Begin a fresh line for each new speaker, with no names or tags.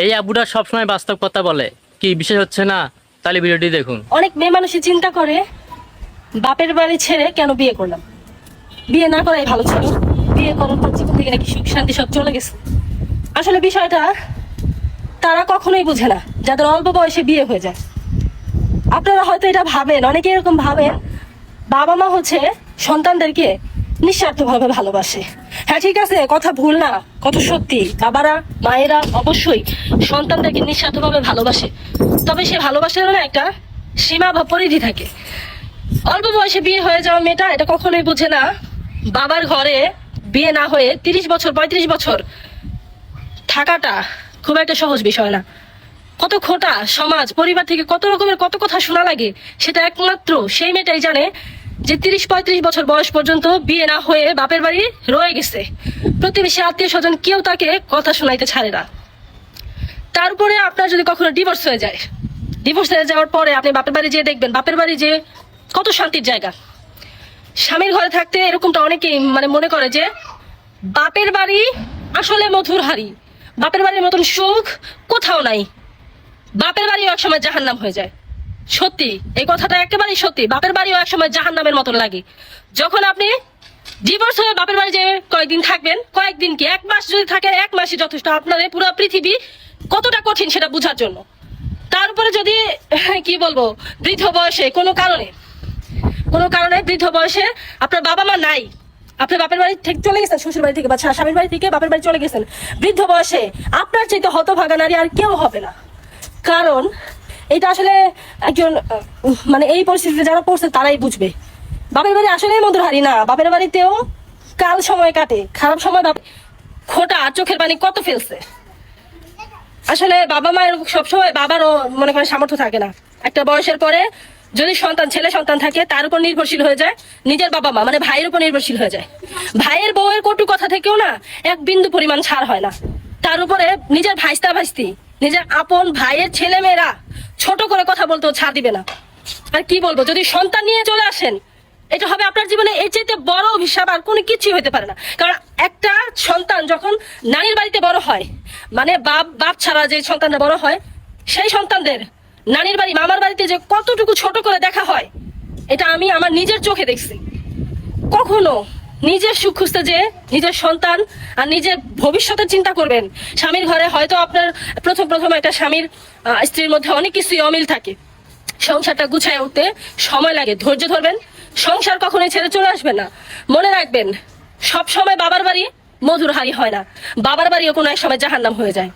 এই আব্বুটা সবসময় বাস্তব কথা বলে, কি বিশেষ হচ্ছে না? তাহলে ভিডিওটি দেখুন।
অনেক মেয়ে মানুষই চিন্তা করে বাপের বাড়ি ছেড়ে কেন বিয়ে করলাম, বিয়ে না করাই ভালো ছিল, বিয়ে করার পর জীবন থেকে নাকি সুখ শান্তি সব চলে গেছে। আসলে বিষয়টা তারা কখনোই বুঝে না যাদের অল্প বয়সে বিয়ে হয়ে যায়। আপনারা হয়তো এটা ভাবেন, অনেকে এরকম ভাবেন বাবা মা হচ্ছে সন্তানদেরকে নিঃস্বার্থভাবে ভালোবাসে। হ্যাঁ ঠিক আছে, কথা ভুল না, কত সত্যি। বাবারা মায়েরা অবশ্যই সন্তানদেরকে নিঃস্বার্থভাবে ভালোবাসে, তবে সে ভালোবাসার না একটা সীমা বা পরিধি থাকে। অল্প বয়সে বিয়ে হয়ে যাওয়া মেয়েটা এটা কখনোই বোঝে না বাবার ঘরে বিয়ে না হয়ে 30 বছর 35 বছর থাকাটা খুব একটা সহজ বিষয় না। কত খোটা সমাজ পরিবার থেকে কত রকমের কত কথা শোনা লাগে, সেটা একমাত্র সেই মেয়েটাই জানে যে 30-35 বছর বয়স পর্যন্ত বিয়ে না হয়ে বাপের বাড়ি রয়ে গেছে। প্রতিবেশী আত্মীয় স্বজন কেউ তাকে কথা শোনাইতে ছাড়ে না। তারপরে আপনার যদি কখনো ডিভোর্স হয়ে যায়, ডিভোর্স হয়ে যাওয়ার পরে আপনি বাপের বাড়ি যেয়ে দেখবেন বাপের বাড়ি যে কত শান্তির জায়গা। স্বামীর ঘরে থাকতে এরকমটা অনেকেই মনে করে যে বাপের বাড়ি আসলে মধুর হাড়ি, বাপের বাড়ির মতন সুখ কোথাও নাই, বাপের বাড়িও একসময় জাহান্নাম হয়ে যায়। সত্যি, এই কথাটা একেবারেই সত্যি। বাপের বাড়িও একসময় জাহান্নামের মতন লাগে। যখন আপনি ডিভোর্স হয়ে বাপের বাড়ি যে কয়েকদিন থাকবেন, কয়েকদিন কি 1 মাস যদি থাকেন, 1 মাসই যথেষ্ট আপনার পুরো পৃথিবী কতটা কঠিন সেটা বোঝার জন্য। তার উপরে যদি কি বলবো, বৃদ্ধ বয়সে কোনো কারণে বৃদ্ধ বয়সে আপনার বাবা মা নাই, আপনি বাপের বাড়ি থেকে চলে গেছেন, শ্বশুর বাড়ি থেকে বা স্বামীর বাড়ি থেকে বাপের বাড়ি চলে গেছেন, বৃদ্ধ বয়সে আপনার চাইতে হতভাগা নারী আর কেউ হবে না। কারণ এটা আসলে একজন এই পরিস্থিতিতে যারা পড়ছে তারাই বুঝবে। বাপের বাড়ি আসলেই মধুর হাড়ি না, বাপের বাড়িতেও কাল সময় কাটে, খারাপ সময় খোটা চোখের পানি কত ফেলছে। আসলে বাবা মায়ের সবসময় বাবারও মনে করেন সামর্থ্য থাকে না। একটা বয়সের পরে যদি ছেলে সন্তান থাকে তার উপর নির্ভরশীল হয়ে যায় নিজের বাবা মা, ভাইয়ের উপর নির্ভরশীল হয়ে যায়। ভাইয়ের বউয়ের কটু কথা থেকেও না এক বিন্দু পরিমাণ ছাড় হয় না। তার উপরে নিজের ভাইস্তি নিজের আপন ভাইয়ের ছেলে মেয়েরা ছোট করে কথা বলতেও ছাড় দিবে না। আর কি বলবো, যদি সন্তান নিয়ে চলে আসেন, এটা হবে আপনার জীবনে এর চাইতে বড় অভিশাপ আর কোনো কিছুই হতে পারে না। কারণ একটা সন্তান যখন নানির বাড়িতে বড় হয়, বাপ ছাড়া যে সন্তানরা বড় হয়, সেই সন্তানদের নানির বাড়ি মামার বাড়িতে যে কতটুকু ছোট করে দেখা হয়, এটা আমি আমার নিজের চোখে দেখছি। কখনো নিজের সুখ খুঁজতে যে নিজের সন্তান আর নিজের ভবিষ্যতের চিন্তা করবেন। স্বামীর ঘরে হয়তো আপনার প্রথম একটা স্বামীর স্ত্রীর মধ্যে অনেক কিছুই অমিল থাকে, সংসারটা গুছায় উঠতে সময় লাগে, ধৈর্য ধরবেন, সংসার কখনোই ছেড়ে চলে আসবেন না। মনে রাখবেন, সব সময় বাবার বাড়ি মধুর হাড়ি হয় না, বাবার বাড়িও কোনো এক সময় জাহান্নাম হয়ে যায়।